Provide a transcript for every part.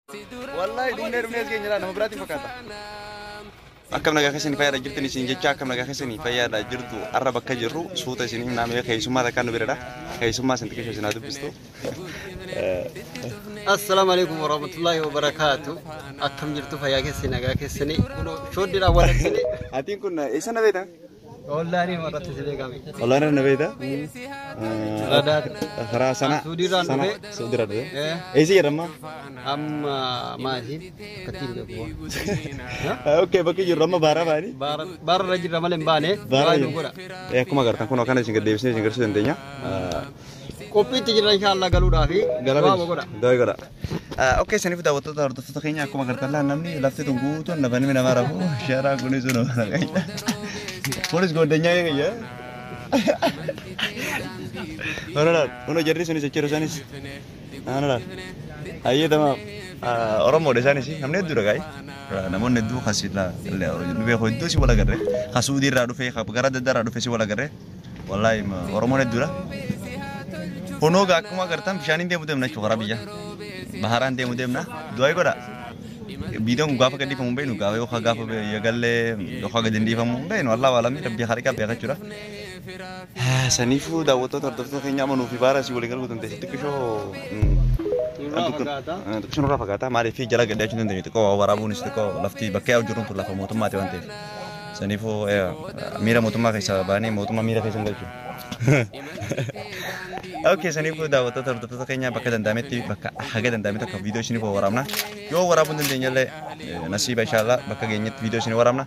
والله دينار من يزكي نلا نمبراتي فكاتا أكمل نجاح سني فيا رجعتني سنجي أكمل نجاح سني فيا رجعتو أربع كجرو صوت سني نعم يا كيسو ما ذكرنا بردا كيسو ما سنتكيش سنادو بستو السلام عليكم ورحمة الله وبركاته أكمل جرتو فيا كيسي نجاح سني شو دي راولا سني هاتين كنا إيش أنا بيتا والله أنا مرة تسلي كامي والله أنا بيتا رادات خراسنا سودي رادو إيش يرمى ماشي كتير بقوا أوكي بقى يرمى بارا باني بارا رجل رمالين باني بارا يا كم أقدر كنا كنا سينجر ديفسني سينجر سودنتيnya kopi tijira inshallah galu dafi doi gora oke sani futa waktu tahu tuh kayaknya aku magar telah namni lafti tunggu tuh nabani mina marah bu syara kuni suno kayaknya polis godenya ya ono jadi sini secero sanis lah ayo tamam orang mau desa sih namanya itu udah namun itu hasil lah lebih kau itu sih bola gare hasudi radu fe gara dada radu fe sih bola gare wallahi orang mau itu lah Pono gak aku mah kertam bisa nih dia mudah menaik cokara bija, baharan dia mudah menah, dua ekor dah. Bidang gua pakai di pemumbai nu gawe kau gawe ya galle, kau gawe di pemumbai nu Allah walam kita biar hari kau biar curah. Sanifu dah waktu tertutup kayaknya mau nufi bara sih boleh kalau tentu itu kisah. Itu kisah nurah pagata, mari fi jalan gede aja tentu itu kau warabu nih itu kau lafti pakai aujurun tuh lah mau tuh mati wanti. Sanifu mira mau tuh mah kayak sabani mau tuh mah mira kayak senggal cuy. Oke, sini pun dah waktu tertutup kayaknya pakai dandamet ti, pakai harga dandamet tu video sini pun waramna. Yo warapun tentunya le nasib insyaallah pakai genyet video sini waramna.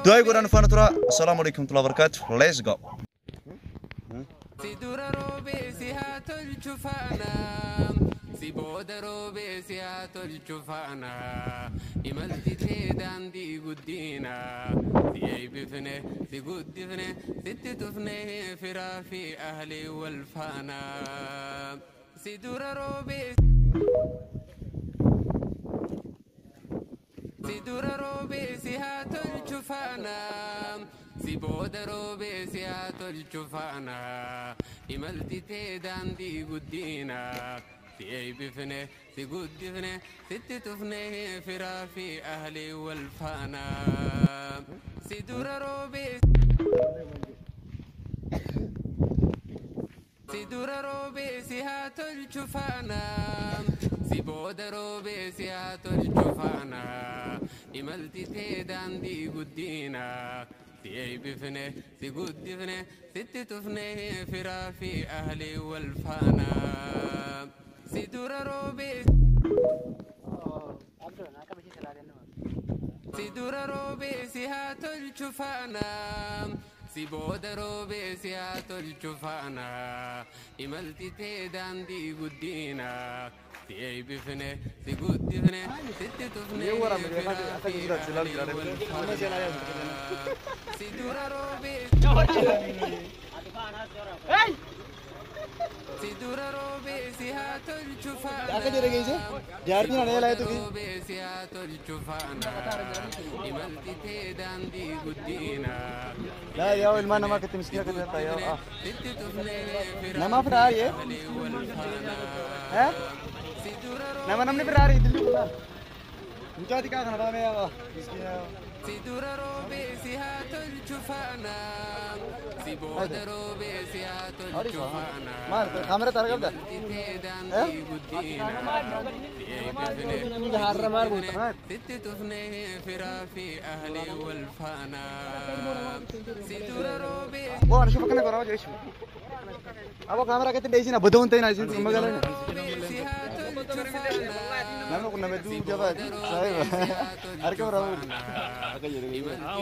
Doa Quran fana tura. Assalamualaikum warahmatullahi wabarakatuh. Let's go. سيبودرو بسيات الجفانا إمالتي تيدان دي قدينا دي بفنه دي قدفنه ست تفنه فرا في أهلي والفانا سيدورو بسيات الجفانا سيبودرو بسيات الجفانا إمالتي تيدان دي قدينا تي بفنه تقود بفنه ست تفنه فرا في أهلي والفانا سيدور روبي سيهات الجفانا سيبود روبي سيهات الجفانا إمالتي تيدان دي قدينا تي بفنه تقود بفنه ست تفنه فرا في أهلي والفانا سيدور روبي سيهات الجفانا سيبود روبي سيهات الجفانا إمالتي تيدان دي قدينا تي بفنه تقود بفنه ست تفنه سيدور روبي سيدورا روبي سيهات الجفانا क्या कर रहे हैं जारती ना लाए तो روبي سيهات الجفانا إمالتي تيدان دي قدينا لا يا ولد ما أنا ما كنت مسكينة كنت يا نما في راري ها نما نمني في راري دللي كنا انت هذي كذا خنا رامي يا مسكينة سيدورا روبي سيهات الجفانا سيبود روبي سيهات الجفانا ما كاميرا تارك ده ست تفنه فرا في أهلي والفانا سيدورا روبي वो अनशु पकड़ने करो जो इशू अब वो कैमरा कहते डेज़ी ना बदौन ते ना इसी तुम मगर ना मैं कुछ नमें दूर जब साहिब हर के बराबर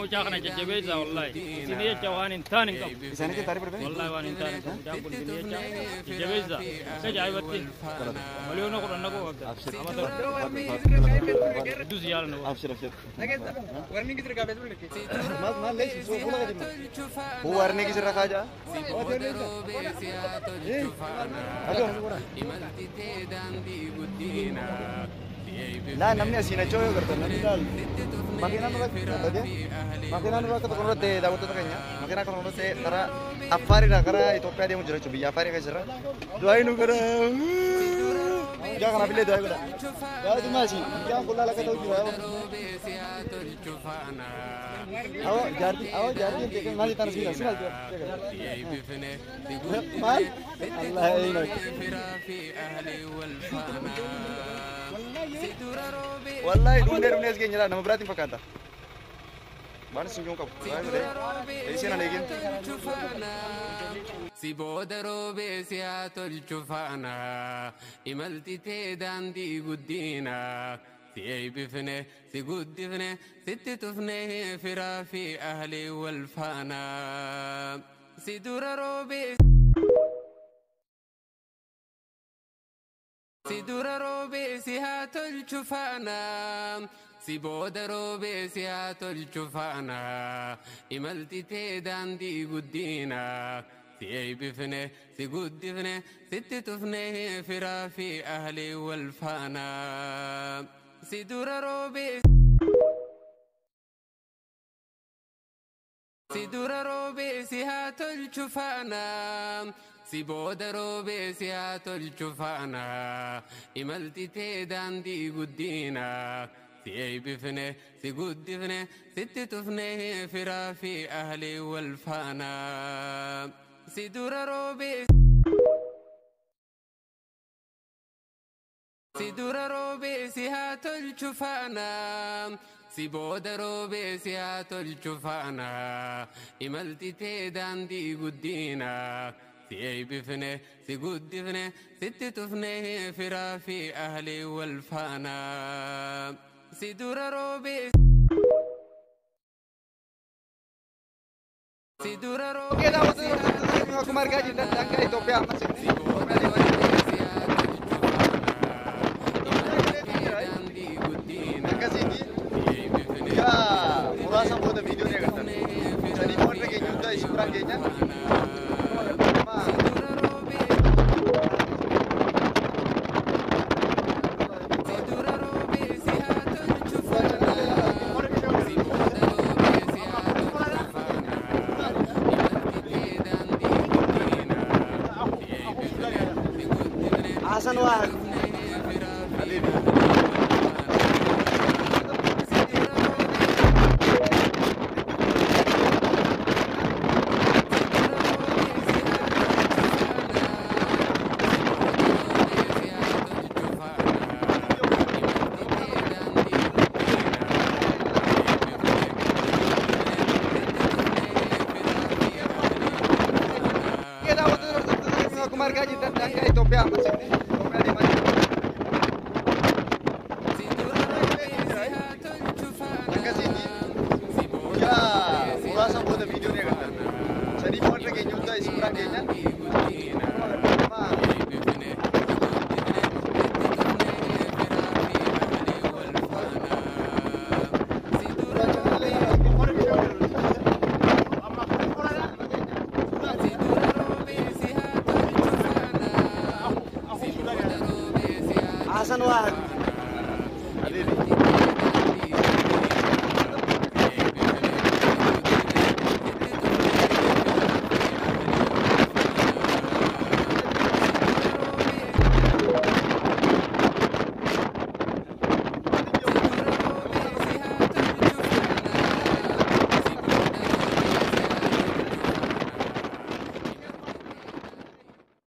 وجاء خنا جبيزة والله سنية جوان ثاني كم سنة كي تاريخ بربي والله وان ثاني جاب كل سنية جبيزة سجاي بتي مليون أقول أنا كو دوز يالنا أبشر ما ليش سو كله كذي هو ورني كيس ركها جا لا نمني أسينا جوي करता ना निकाल makina nurut tadi makina nurut kata nurut deh dapat tuh kayaknya makina kalau nurut deh karena afari lah karena Ethiopia dia mau jual coba afari kayak cerah doain nukara جا خنا بالله ده يقول يا دي ماشي جا كلها لك توجيه أو جاردي أنت كم ماشي تنسينا سمعت مال الله يعينك والله دون ناس جينا نما براتي فكانتا بان سنجون كاب ايسينا لكن si bodaro be siato il ciufana I malti te dandi guddina si ei bifne si guddifne sitti tufne fira fi ahli wal fana si duraro be si duraro be siato il ciufana si bodaro be siato il ciufana I malti te dandi guddina si ei bifne si guddifne sitti tufne fira fi ahli wal fana si duraro be siato il ciufana si bodaro be siato il ciufana I malti te dandi guddina si ei bifne si guddifne sitti tufne fira fi ahli wal fana si duraro be siato il ciufana si bodaro be siato il ciufana I malti te dandi guddina si ei bifne si guddifne sitti tufne fira fi ahli wal fana si duraro be Oke dah waktu aku marga di dan kai Ethiopia masih. Kasih ini. Ya, merasa buat video ni kan. Jadi mau pergi juga isprang kayaknya. Hasan Wahid Habibi kita waktu aku marga di dan kai Ethiopia masih. Kasih ini. Ya, merasa buat video ni kan. Jadi mau pergi juga isprang kayaknya. Hasan Wahid Habibi